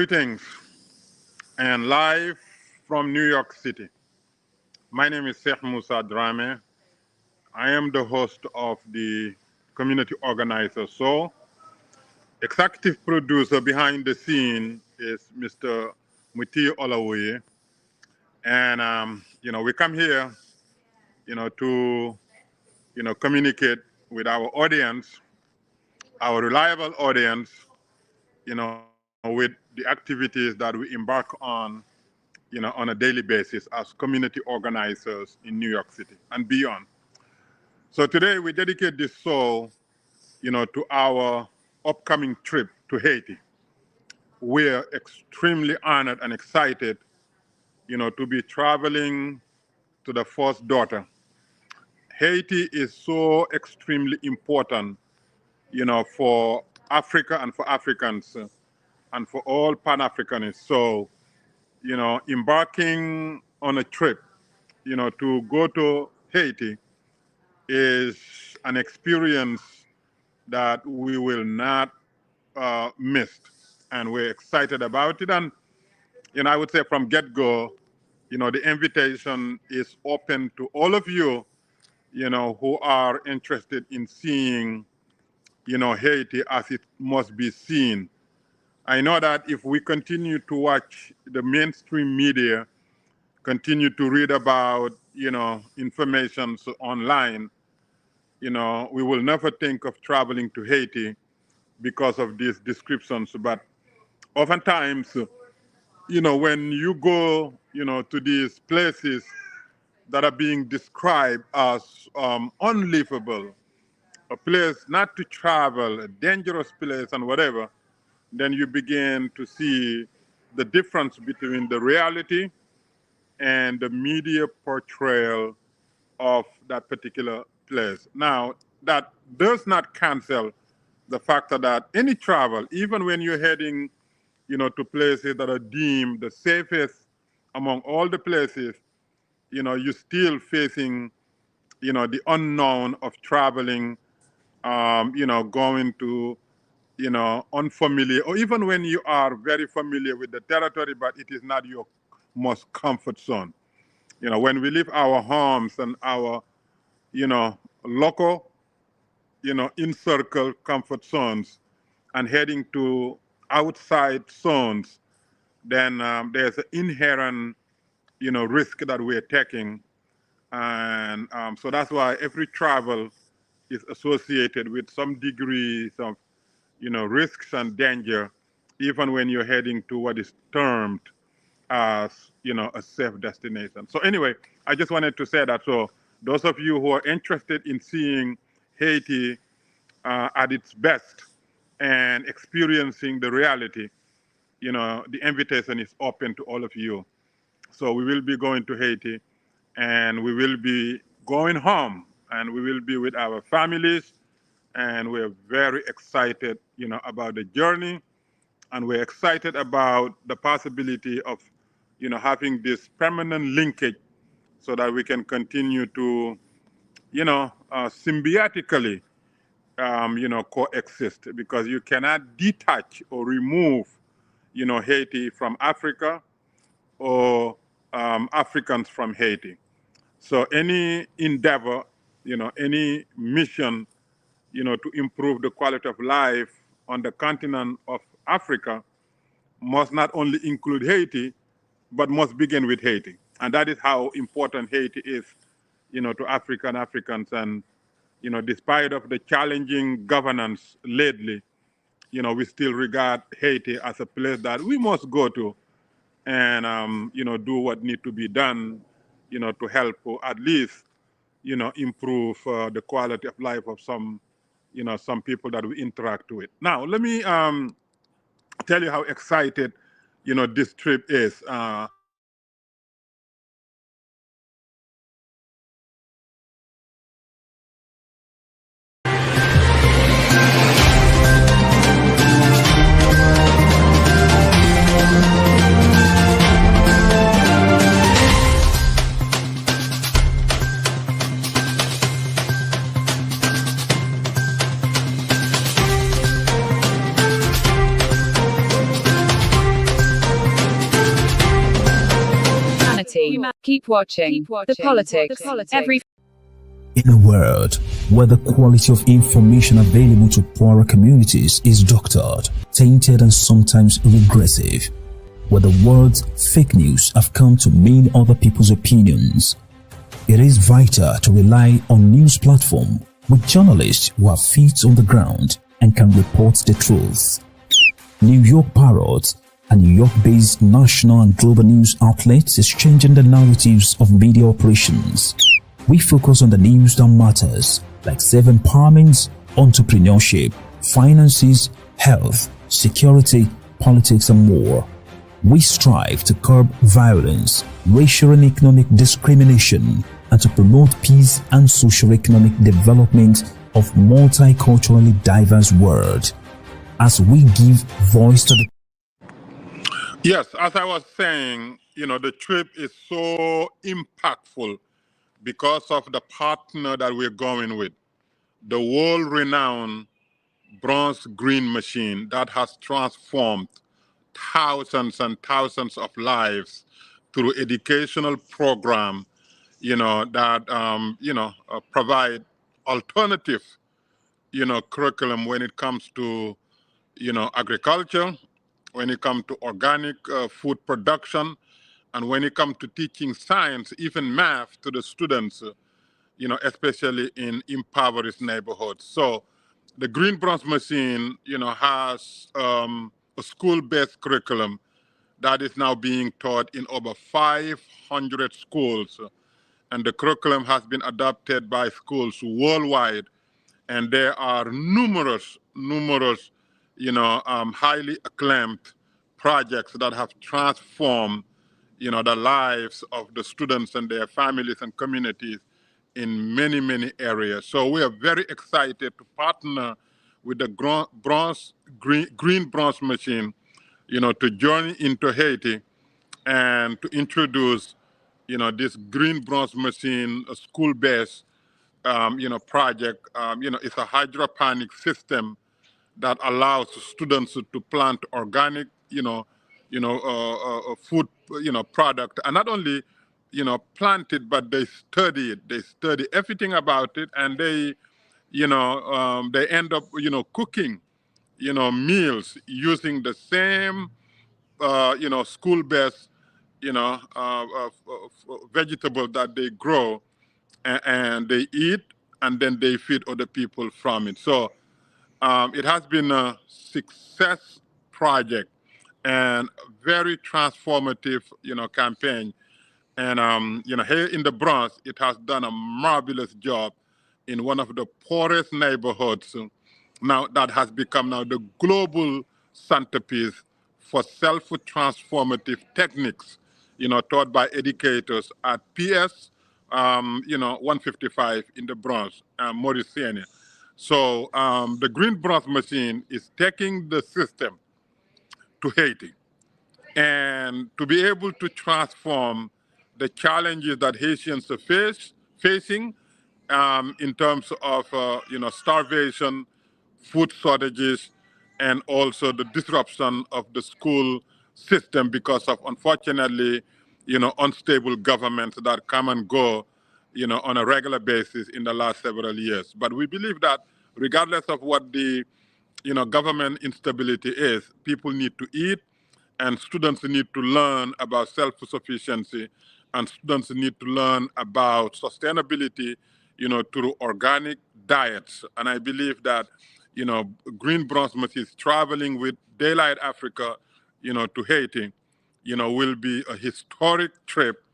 Greetings and live from New York City. My name is Sheikh Musa Drame. I am the host of the community organizer. So, executive producer behind the scene is Mr. Muti Olawoye. And, we come here, to, communicate with our audience, our reliable audience, with the activities that we embark on a daily basis as community organizers in New York City and beyond. So today we dedicate this show, to our upcoming trip to Haiti. We're extremely honored and excited, to be traveling to the first daughter. Haiti is so extremely important, for Africa and for Africans and for all Pan-Africanists. So, embarking on a trip, to go to Haiti is an experience that we will not miss. And we're excited about it. And, I would say from get-go, the invitation is open to all of you, who are interested in seeing, Haiti as it must be seen. I know that if we continue to watch the mainstream media, continue to read about, information online, we will never think of traveling to Haiti because of these descriptions. But oftentimes, when you go, to these places that are being described as unlivable, a place not to travel, a dangerous place and whatever, then you begin to see the difference between the reality and the media portrayal of that particular place. Now, that does not cancel the fact that any travel, even when you're heading, to places that are deemed the safest among all the places, you're still facing, the unknown of traveling, going to, unfamiliar, or even when you are very familiar with the territory, but it is not your most comfort zone. When we leave our homes and our, local, in-circle comfort zones and heading to outside zones, then there's an inherent, risk that we're taking. And so that's why every travel is associated with some degrees of, risks and danger, even when you're heading to what is termed as, a safe destination. So anyway, I just wanted to say that. So those of you who are interested in seeing Haiti at its best and experiencing the reality, the invitation is open to all of you. So we will be going to Haiti and we will be going home and we will be with our families. And we're very excited, about the journey. And we're excited about the possibility of, having this permanent linkage so that we can continue to, symbiotically, coexist, because you cannot detach or remove, Haiti from Africa or Africans from Haiti. So any endeavor, any mission, to improve the quality of life on the continent of Africa must not only include Haiti, but must begin with Haiti. And that is how important Haiti is, to African Africans. And, despite of the challenging governance lately, we still regard Haiti as a place that we must go to and, do what needs to be done, to help or at least, improve the quality of life of some people that we interact with. Now, let me tell you how excited, this trip is. Keep watching the politics every. In a world where the quality of information available to poorer communities is doctored, tainted and sometimes regressive, where the words fake news have come to mean other people's opinions, it is vital to rely on news platforms with journalists who have feet on the ground and can report the truth. New York Parrot, a New York-based national and global news outlet, is changing the narratives of media operations. We focus on the news that matters, like self-empowerment, entrepreneurship, finances, health, security, politics, and more. We strive to curb violence, racial and economic discrimination, and to promote peace and socio-economic development of multiculturally diverse world. As we give voice to the... Yes, as I was saying, the trip is so impactful because of the partner that we're going with, the world-renowned Bronx green machine that has transformed thousands and thousands of lives through educational program, that provide alternative, curriculum when it comes to, agriculture, when it comes to organic food production, and when it comes to teaching science, even math to the students, especially in impoverished neighborhoods. So the Green Bronze Machine, has a school-based curriculum that is now being taught in over 500 schools. And the curriculum has been adopted by schools worldwide. And there are numerous, highly acclaimed projects that have transformed, the lives of the students and their families and communities in many, many areas. So we are very excited to partner with the Green Bronze Machine, to journey into Haiti and to introduce, this Green Bronze Machine school-based, project. It's a hydroponic system that allows students to plant organic, food, product, and not only, plant it, but they study it. They study everything about it, and they end up, cooking, meals using the same, school-based, vegetable that they grow, and they eat, and then they feed other people from it. So it has been a success project and very transformative, campaign. And here in the Bronx, it has done a marvelous job in one of the poorest neighborhoods. Now that has become now the global centerpiece for self-transformative techniques, taught by educators at PS, 155 in the Bronx, Mauritania. So the Green Bronze Machine is taking the system to Haiti, and to be able to transform the challenges that Haitians are facing, in terms of starvation, food shortages, and also the disruption of the school system because of, unfortunately, unstable governments that come and go, on a regular basis in the last several years. But we believe that regardless of what the government instability is, people need to eat, and students need to learn about self-sufficiency, and students need to learn about sustainability, through organic diets. And I believe that, Green Bronze is traveling with Daylight Africa, to Haiti, will be a historic trip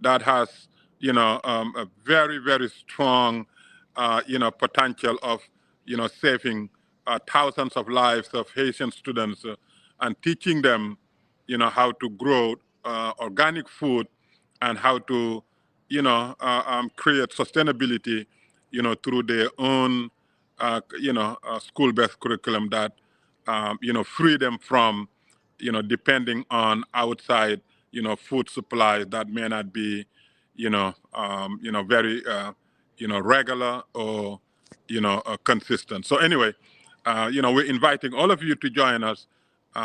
that has, a very, very strong, potential of, saving thousands of lives of Haitian students, and teaching them, how to grow organic food, and how to, create sustainability, through their own, school-based curriculum that, free them from, depending on outside, food supplies that may not be, very, regular or, consistent. So anyway, we're inviting all of you to join us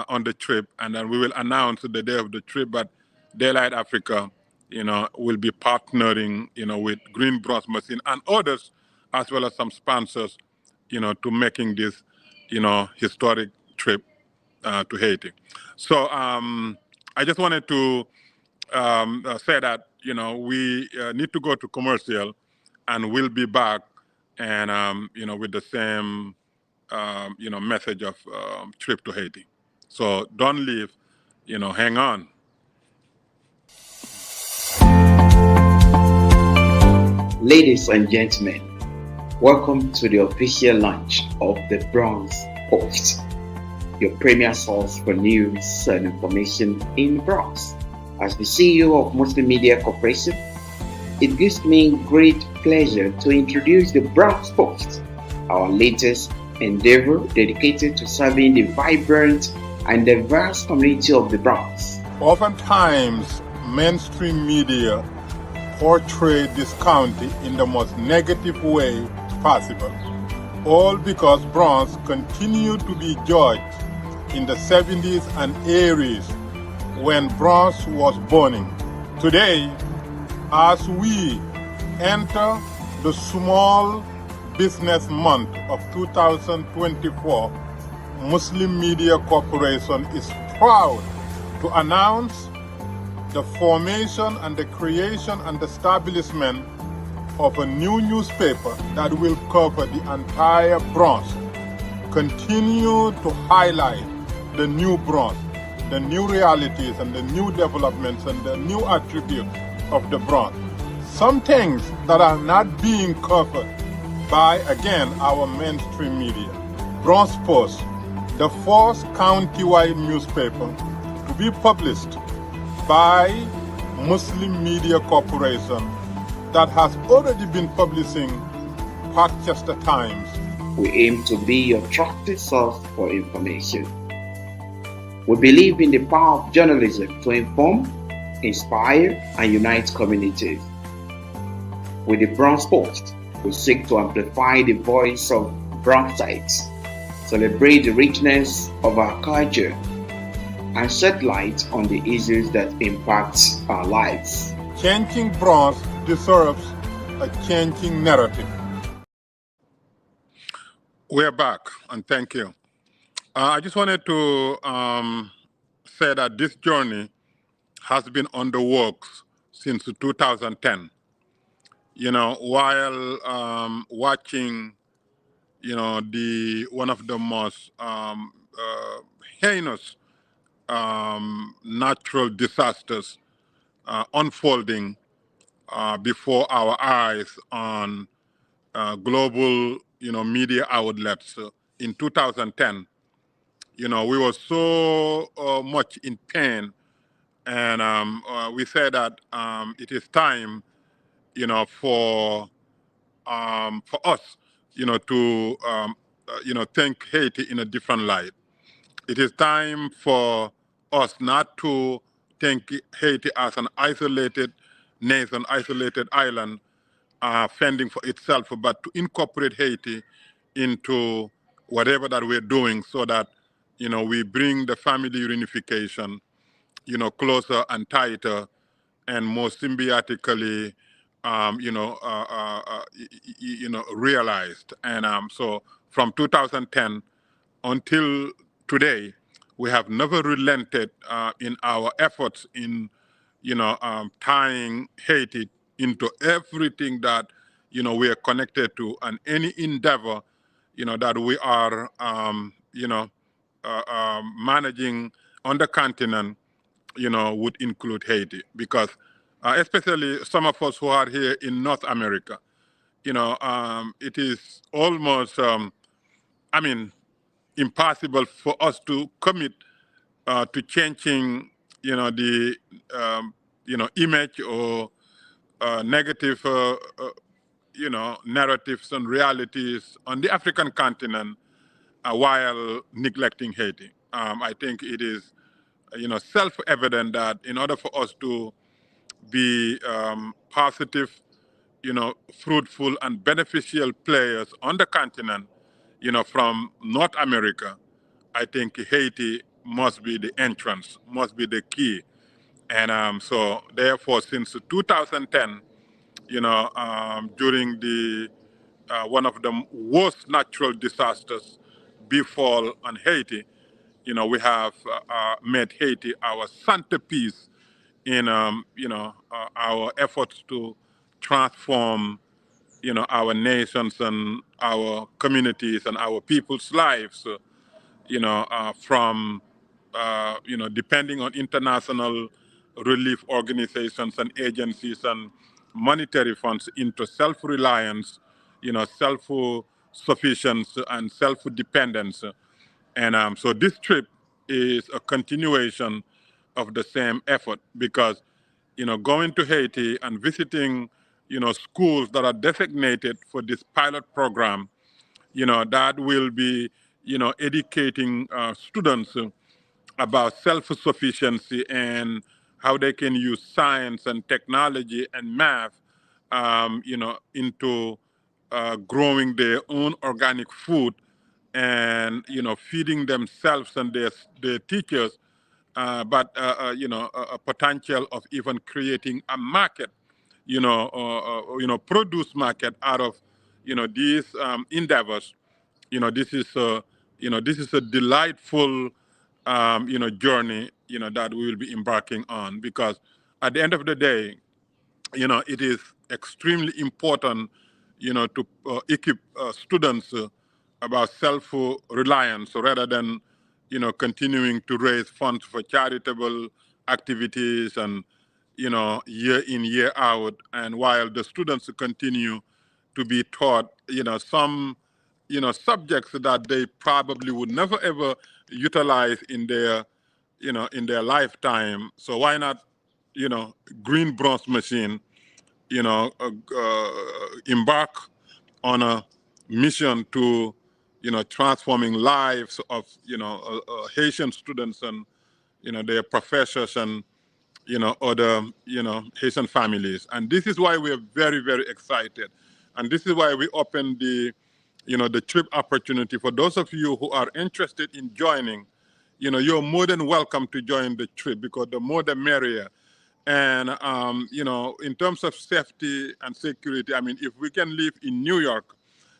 on the trip, and then we will announce the day of the trip. But Daylight Africa, will be partnering, with Green Bronze Machine and others, as well as some sponsors, to making this, historic trip to Haiti. So I just wanted to say that, we need to go to commercial, and we'll be back, and with the same message of trip to Haiti. So don't leave, hang on. Ladies and gentlemen, welcome to the official launch of the Bronx Post, your premier source for news and information in the Bronx. As the CEO of Muslim Media Corporation, it gives me great pleasure to introduce the Bronx Post, our latest endeavor dedicated to serving the vibrant and diverse community of the Bronx. Oftentimes, mainstream media portray this county in the most negative way possible, all because Bronx continued to be judged in the 70s and 80s when Bronx was burning. Today, as we enter the small business month of 2024, Muslim Media Corporation is proud to announce the formation and the creation and establishment of a new newspaper that will cover the entire Bronx, continue to highlight the new Bronx, the new realities and the new developments and the new attributes of the Bronx. Some things that are not being covered by, again, our mainstream media. Bronx Post, the first county-wide newspaper to be published by Muslim Media Corporation that has already been publishing Parkchester Times. We aim to be your trusted source for information. We believe in the power of journalism to inform, inspire, and unite communities. With the Bronx Post, we seek to amplify the voice of Bronxites, celebrate the richness of our culture, and shed light on the issues that impact our lives. Changing Bronx deserves a changing narrative. We're back, and thank you. I just wanted to say that this journey has been on the works since 2010. While watching, the one of the most heinous natural disasters unfolding before our eyes on global, media outlets in 2010. We were so much in pain, and we said that it is time, for us, to think Haiti in a different light. It is time for us not to think Haiti as an isolated nation, isolated island, fending for itself, but to incorporate Haiti into whatever that we're doing, so that, we bring the family reunification, closer and tighter and more symbiotically, realized. And so from 2010 until today, we have never relented in our efforts in, tying Haiti into everything that, we are connected to, and any endeavor, that we are, managing on the continent, would include Haiti, because especially some of us who are here in North America, it is almost, impossible for us to commit to changing, the, image or negative, narratives and realities on the African continent while neglecting Haiti. I think it is, self-evident that in order for us to be positive, fruitful and beneficial players on the continent, from North America, I think Haiti must be the entrance, must be the key. And so therefore, since 2010, during the one of the worst natural disasters befall on Haiti, we have made Haiti our centerpiece in, our efforts to transform, our nations and our communities and our people's lives, from, depending on international relief organizations and agencies and monetary funds into self-reliance, self-sufficiency and self-dependence. And so this trip is a continuation of the same effort because, going to Haiti and visiting, schools that are designated for this pilot program, that will be, educating students about self-sufficiency and how they can use science and technology and math, into growing their own organic food and, feeding themselves and their teachers, but a potential of even creating a market, produce market out of, these endeavors. This is a delightful, journey, that we will be embarking on because at the end of the day, it is extremely important, to equip students about self-reliance rather than, continuing to raise funds for charitable activities and, year in, year out. And while the students continue to be taught, some, subjects that they probably would never ever utilize in their, in their lifetime. So why not, green bronze machine, embark on a mission to, transforming lives of, Haitian students and, their professors and, other, Haitian families. And this is why we're very, very excited. And this is why we opened the, the trip opportunity for those of you who are interested in joining. You're more than welcome to join the trip because the more the merrier. And, in terms of safety and security, I mean, if we can live in New York,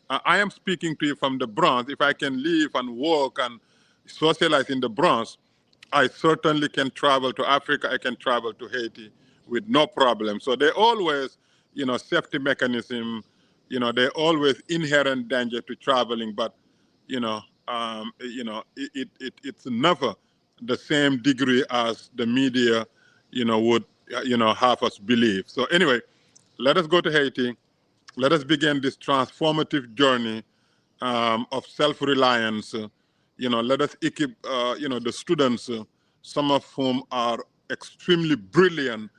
I am speaking to you from the Bronx. If I can live and work and socialize in the Bronx, I certainly can travel to Africa. I can travel to Haiti with no problem. So they always, safety mechanism, they always inherent danger to traveling, but, it's never the same degree as the media, would, have us believe. So anyway, let us go to Haiti. Let us begin this transformative journey of self-reliance. Let us equip, the students, some of whom are extremely brilliant,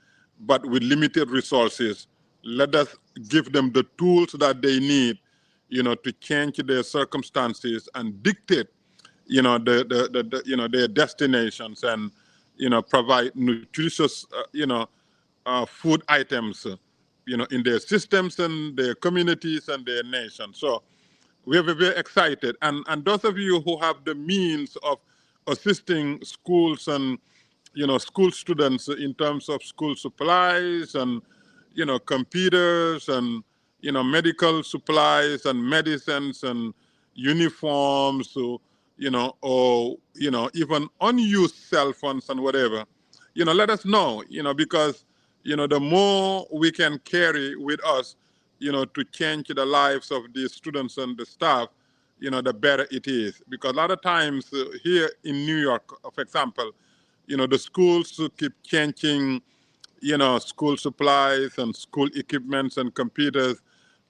but with limited resources. Let us give them the tools that they need, to change their circumstances and dictate, their destinations and, provide nutritious, food items, in their systems and their communities and their nation. So we are very excited. And those of you who have the means of assisting schools and, school students in terms of school supplies and, computers and, medical supplies and medicines and uniforms, so, or, even unused cell phones and whatever, let us know, because, the more we can carry with us, to change the lives of the students and the staff, the better it is. Because a lot of times here in New York, for example, the schools keep changing, school supplies and school equipments and computers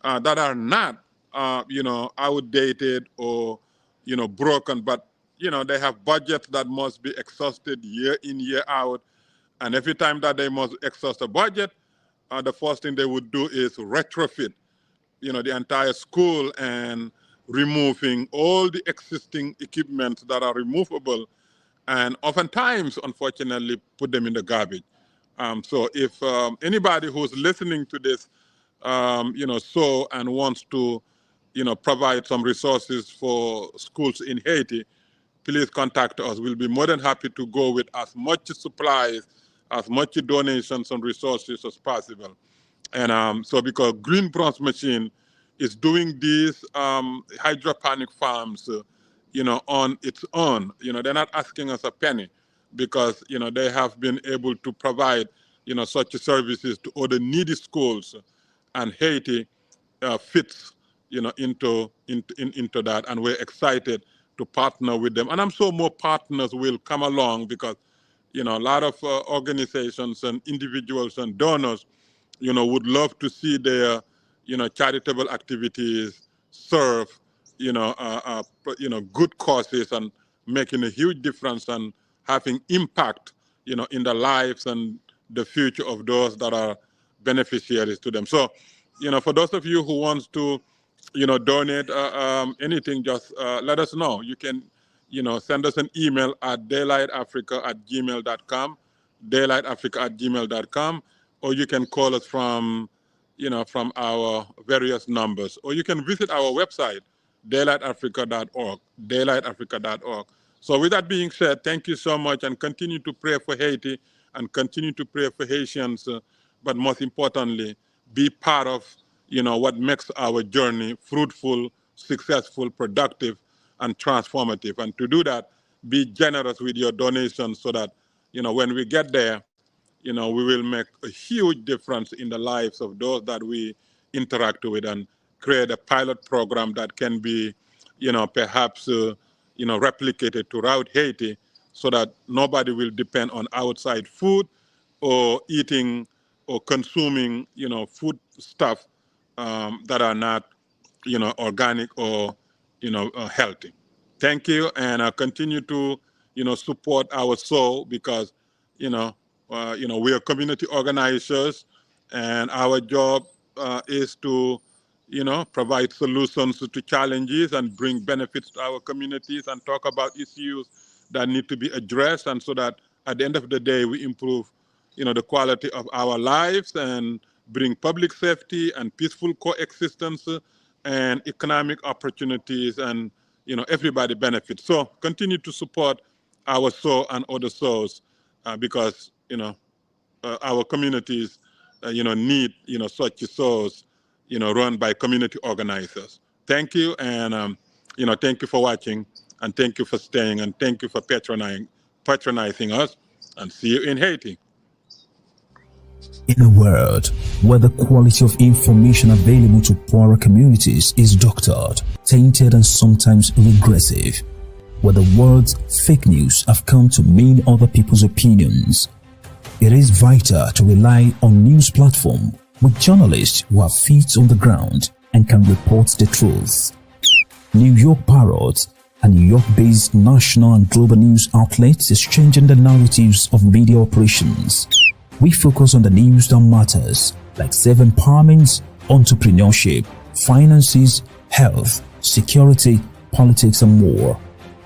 that are not, outdated or, broken, but, they have budgets that must be exhausted year in, year out. And every time that they must exhaust a budget, the first thing they would do is retrofit, the entire school and removing all the existing equipment that are removable and oftentimes, unfortunately, put them in the garbage. So if anybody who's listening to this, so and wants to, provide some resources for schools in Haiti, please contact us. We'll be more than happy to go with as much supplies as much donations and resources as possible. And so because Green Bronx Machine is doing these hydroponic farms, on its own. They're not asking us a penny because, they have been able to provide, such services to other needy schools, and Haiti fits, into that, and we're excited to partner with them. And I'm sure more partners will come along because, a lot of organizations and individuals and donors, would love to see their, charitable activities serve, good causes and making a huge difference and having impact, in the lives and the future of those that are beneficiaries to them. So, for those of you who wants to, donate anything, just let us know. You can, send us an email at daylightafrica@gmail.com, daylightafrica@gmail.com, or you can call us from, from our various numbers, or you can visit our website, daylightafrica.org, daylightafrica.org. So with that being said, thank you so much, and continue to pray for Haiti and continue to pray for Haitians, but most importantly, be part of, what makes our journey fruitful, successful, productive, and transformative. And to do that, be generous with your donations so that, when we get there, we will make a huge difference in the lives of those that we interact with, and create a pilot program that can be, perhaps, replicated throughout Haiti, so that nobody will depend on outside food or eating or consuming, food stuff that are not, organic or, healthy. Thank you, and continue to, support our soul, because, we are community organizers, and our job is to, provide solutions to challenges and bring benefits to our communities and talk about issues that need to be addressed, and so that at the end of the day we improve, the quality of our lives and bring public safety and peaceful coexistence and economic opportunities, and everybody benefits. So continue to support our soul and other souls, because our communities need such souls run by community organizers. Thank you, and thank you for watching, and thank you for staying, and thank you for patronizing us, and see you in Haiti. In a world where the quality of information available to poorer communities is doctored, tainted, and sometimes regressive, where the words fake news have come to mean other people's opinions, it is vital to rely on news platforms with journalists who have feet on the ground and can report the truth. New York Parrot, a New York-based national and global news outlet, is changing the narratives of media operations. We focus on the news that matters, like self-empowerment, entrepreneurship, finances, health, security, politics, and more.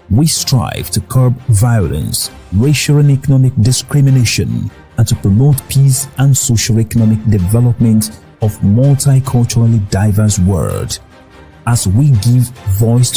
We strive to curb violence, racial and economic discrimination, and to promote peace and socio-economic development of multiculturally diverse world. As we give voice to